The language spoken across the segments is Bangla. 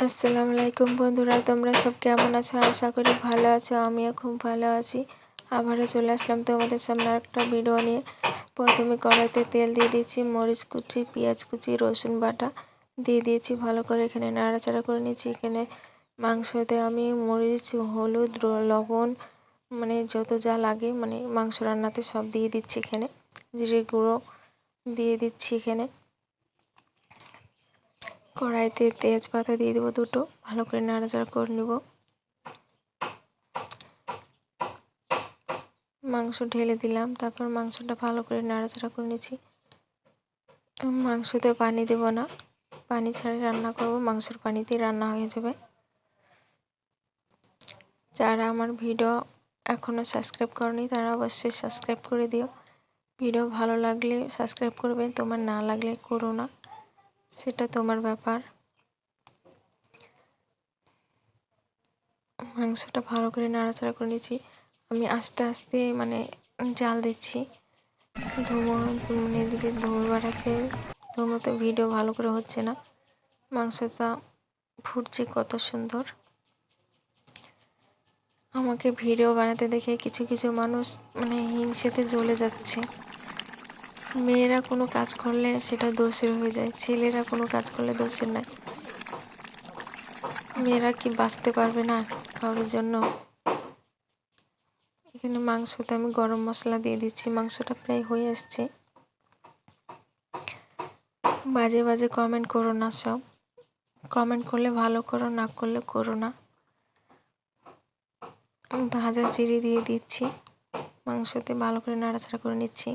আসসালামু আলাইকুম বন্ধুরা, তোমরা সব কেমন আছো? আশা করি ভালো আছো। আমিও খুব ভালো আছি। আবারও চলে আসলাম তোমাদের সামনে একটা ভিডিও নিয়ে। প্রথমে কড়াইতে তেল দিয়ে দিয়েছি, মরিচ কুচি, পেঁয়াজ কুচি, রসুন বাটা দিয়ে দিয়েছি। ভালো করে এখানে নাড়াচাড়া করে নিয়েছি। এখানে মাংসতে আমি মরিচ, হলুদ, লবণ মানে যত যা লাগে মানে মাংস রান্নাতে সব দিয়ে দিচ্ছি। এখানে জিরে গুঁড়ো দিয়ে দিচ্ছি। এখানে কড়াইতে তেজপাতা দিয়ে দেবো দুটো, ভালো করে নাড়াচাড়া করে নেব। মাংস ঢেলে দিলাম, তারপর মাংসটা ভালো করে নাড়াচাড়া করে নিচ্ছি। মাংসতে পানি দেব না, পানি ছাড়াই রান্না করব, মাংসের পানিতেই রান্না হয়ে যাবে। যারা আমার ভিডিও এখনও সাবস্ক্রাইব করনি তারা অবশ্যই সাবস্ক্রাইব করে দিও। ভিডিও ভালো লাগলে সাবস্ক্রাইব করবে, তোমার না লাগলে করো না, সেটা তোমার ব্যাপার। মাংসটা ভালো করে নাড়াচাড়া করে নিচ্ছি। আমি আস্তে আস্তে মানে জাল দিচ্ছি। ধুমো মানে এদিকে ধুমো বাড়াচ্ছে, ধুমোতে ভিডিও ভালো করে হচ্ছে না। মাংসটা ফুটছে কত সুন্দর। আমাকে ভিডিও বানাতে দেখে কিছু কিছু মানুষ মানে হিংসেতে জ্বলে যাচ্ছে। মেয়েরা কোনো কাজ করলে সেটা দোষের হয়ে যায়, ছেলেরা কোনো কাজ করলে দোষের নয়। মেয়েরা কি বাঁচতে পারবে না কারোর জন্য? এখানে মাংসতে আমি গরম মশলা দিয়ে দিচ্ছি। মাংসটা প্রায় হয়ে আসছে। বাজে বাজে কমেন্ট করো না, সব কমেন্ট করলে ভালো করো, না করলে করো না। ভাজা জিরে দিয়ে দিচ্ছি, মাংসতে ভালো করে নাড়াচাড়া করে নিচ্ছি।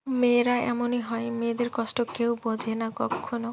মেয়েরা এমনই হয়, মেয়েদের কষ্ট কেউ বোঝে না কখনো।